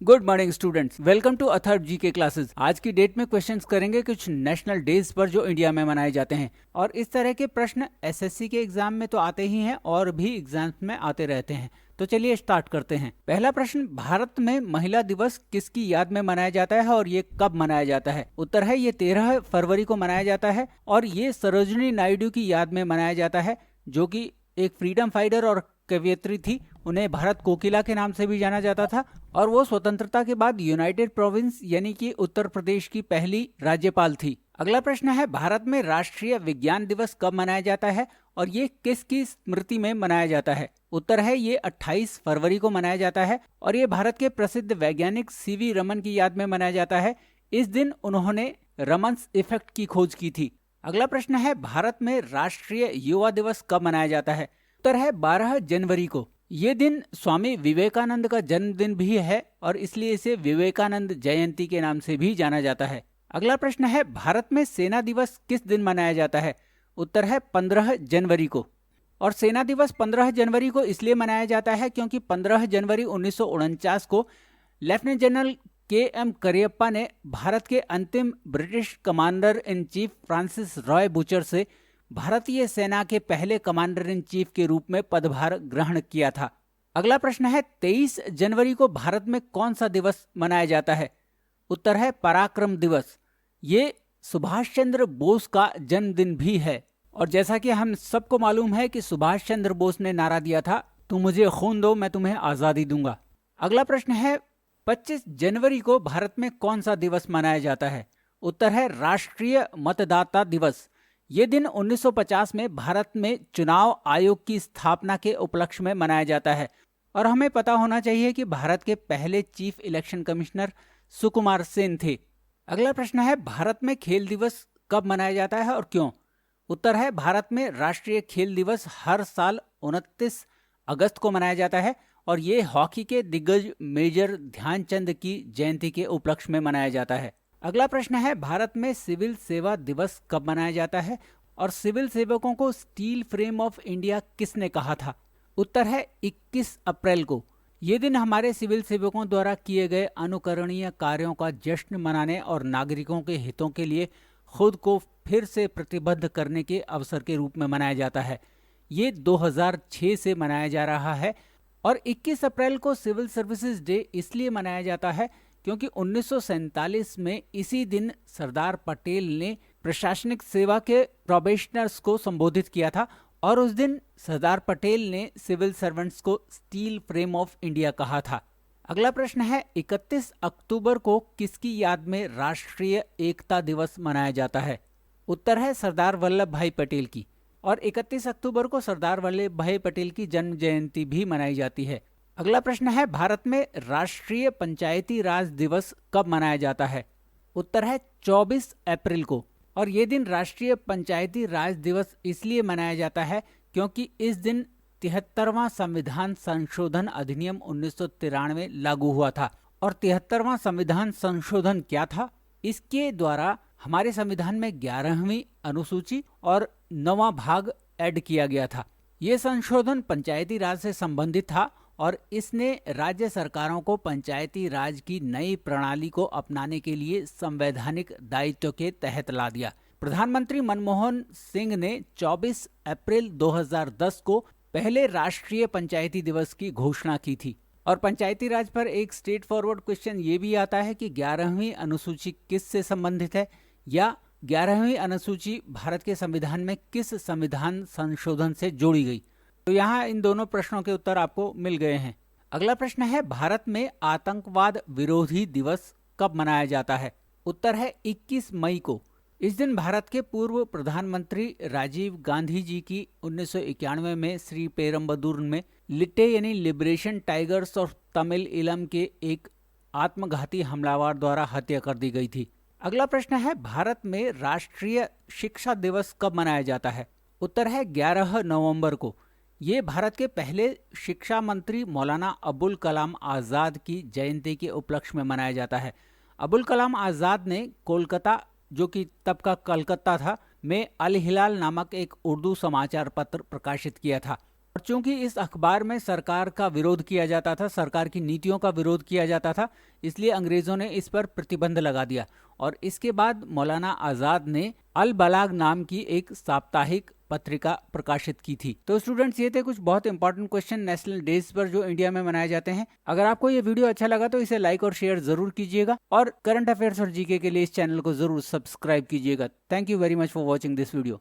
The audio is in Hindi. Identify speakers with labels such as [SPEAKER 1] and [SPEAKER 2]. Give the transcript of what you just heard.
[SPEAKER 1] Good morning students, welcome to Atharva ji के क्लासेस। आज की डेट में क्वेश्चंस करेंगे कुछ नेशनल डेज पर जो इंडिया में मनाए जाते हैं। और इस तरह के प्रश्न एसएससी के एग्जाम में तो आते ही हैं और भी एग्जाम्स में आते रहते हैं। तो चलिए स्टार्ट करते हैं। पहला प्रश्न, भारत में महिला दिवस किसकी याद में मनाया जाता है और ये कब मनाया जाता है? उत्तर है ये 13 फरवरी को मनाया जाता है और ये सरोजिनी नायडू की याद में मनाया जाता है, जो कि एक फ्रीडम फाइटर और कवयित्री थी। उन्हें भारत कोकिला के नाम से भी जाना जाता था और वो स्वतंत्रता के बाद यूनाइटेड प्रोविंस यानी कि उत्तर प्रदेश की पहली राज्यपाल थी। अगला प्रश्न है, भारत में राष्ट्रीय विज्ञान दिवस कब मनाया जाता है और ये किसकी स्मृति में मनाया जाता है? उत्तर है ये 28 फरवरी को मनाया जाता है और ये भारत के प्रसिद्ध वैज्ञानिक सीवी रमन की याद में मनाया जाता है। इस दिन उन्होंने रमन्स इफेक्ट की खोज की थी। अगला प्रश्न है, भारत में राष्ट्रीय युवा दिवस कब मनाया जाता है? उत्तर है 12 जनवरी को। ये दिन स्वामी विवेकानंद का जन्मदिन भी है और इसलिए इसे विवेकानंद जयंती के नाम से भी जाना जाता है। अगला प्रश्न है, भारत में सेना दिवस किस दिन मनाया जाता है? उत्तर है 15 जनवरी को। और सेना दिवस 15 जनवरी को इसलिए मनाया जाता है क्योंकि 15 जनवरी 1949 को लेफ्टिनेंट जनरल के.एम. करियप्पा ने भारत के अंतिम British commander in chief Francis Roy butcher से भारतीय सेना के पहले कमांडर इन चीफ के रूप में पदभार ग्रहण किया था। अगला प्रश्न है, 23 जनवरी को भारत में कौन सा दिवस मनाया जाता है? उत्तर है पराक्रम दिवस। ये सुभाष चंद्र बोस का जन्मदिन भी है और जैसा कि हम सबको मालूम है कि सुभाष चंद्र बोस ने नारा दिया था, तुम मुझे खून दो मैं तुम्हें आजादी दूंगा। अगला प्रश्न है, 25 जनवरी को भारत में कौन सा दिवस मनाया जाता है? उत्तर है राष्ट्रीय मतदाता दिवस। ये दिन 1950 में भारत में चुनाव आयोग की स्थापना के उपलक्ष्य में मनाया जाता है और हमें पता होना चाहिए कि भारत के पहले chief election commissioner Sukumar Sen थे। अगला प्रश्न है, भारत में खेल दिवस कब मनाया जाता है और क्यों? उत्तर है भारत में राष्ट्रीय खेल दिवस हर साल 29 अगस्त को मनाया जाता है और ये हॉकी के दिग्गज मेजर ध्यानचंद की जयंती के उपलक्ष्य में मनाया जाता है। अगला प्रश्न है, भारत में सिविल सेवा दिवस कब मनाया जाता है और सिविल सेवकों को स्टील फ्रेम ऑफ इंडिया किसने कहा था? उत्तर है 21 अप्रैल को। ये दिन हमारे सिविल सेवकों द्वारा किए गए अनुकरणीय कार्यों का जश्न मनाने और नागरिकों के हितों के लिए खुद को फिर से प्रतिबद्ध करने के अवसर के रूप में मनाया जाता है। ये 2006 से मनाया जा रहा है और 21 अप्रैल को सिविल सर्विसेज डे इसलिए मनाया जाता है क्योंकि 1947 में इसी दिन सरदार पटेल ने प्रशासनिक सेवा के प्रोबेशनर्स को संबोधित किया था और उस दिन सरदार पटेल ने सिविल सर्वेंट्स को स्टील फ्रेम ऑफ इंडिया कहा था। अगला प्रश्न है, 31 अक्टूबर को किसकी याद में राष्ट्रीय एकता दिवस मनाया जाता है? उत्तर है सरदार वल्लभ भाई पटेल की। और 31 अक्टूबर को सरदार वल्लभ भाई पटेल की जन्म जयंती भी मनाई जाती है। अगला प्रश्न है, भारत में राष्ट्रीय पंचायती राज दिवस कब मनाया जाता है? उत्तर है 24 अप्रैल को। और ये दिन राष्ट्रीय पंचायती राज दिवस इसलिए मनाया जाता है क्योंकि इस दिन 73वां संविधान संशोधन अधिनियम 1993 लागू हुआ था। और 73वां संविधान संशोधन क्या था? इसके द्वारा हमारे संविधान में 11वीं अनुसूची और 9वां भाग ऐड किया गया था। ये संशोधन पंचायती राज से संबंधित था और इसने राज्य सरकारों को पंचायती राज की नई प्रणाली को अपनाने के लिए संवैधानिक दायित्व के तहत ला दिया। प्रधानमंत्री मनमोहन सिंह ने 24 अप्रैल 2010 को पहले राष्ट्रीय पंचायती दिवस की घोषणा की थी। और पंचायती राज पर एक स्ट्रेट फॉरवर्ड क्वेश्चन ये भी आता है कि 11वीं अनुसूची किस से संबंधित है या 11वीं अनुसूची भारत के संविधान में किस संविधान संशोधन से जोड़ी गई। तो यहाँ इन दोनों प्रश्नों के उत्तर आपको मिल गए हैं। अगला प्रश्न है, भारत में आतंकवाद विरोधी दिवस कब मनाया जाता है? उत्तर है 21 मई को। इस दिन भारत के पूर्व प्रधानमंत्री राजीव गांधी जी की 1991 में श्री पेरम्बदूर में लिट्टे यानी लिबरेशन टाइगर्स ऑफ तमिल इलम के एक आत्मघाती हमलावर द्वारा हत्या कर दी गई थी। अगला प्रश्न है, भारत में राष्ट्रीय शिक्षा दिवस कब मनाया जाता है? उत्तर है 11 नवंबर को। ये भारत के पहले शिक्षा मंत्री मौलाना अबुल कलाम आज़ाद की जयंती के उपलक्ष्य में मनाया जाता है। अबुल कलाम आज़ाद ने कोलकाता, जो कि तब का कलकत्ता था, में अल हिलाल नामक एक उर्दू समाचार पत्र प्रकाशित किया था। और चूंकि इस अखबार में सरकार का विरोध किया जाता था, सरकार की नीतियों का विरोध किया जाता था, इसलिए अंग्रेजों ने इस पर प्रतिबंध लगा दिया और इसके बाद मौलाना आज़ाद ने अल बलाग नाम की एक साप्ताहिक पत्रिका प्रकाशित की थी। तो स्टूडेंट्स, ये थे कुछ बहुत इंपॉर्टेंट क्वेश्चन नेशनल डेज पर जो इंडिया में मनाए जाते हैं। अगर आपको ये वीडियो अच्छा लगा तो इसे लाइक और शेयर जरूर कीजिएगा और करंट अफेयर्स और जीके के लिए इस चैनल को जरूर सब्सक्राइब कीजिएगा। Thank you very much for watching this video.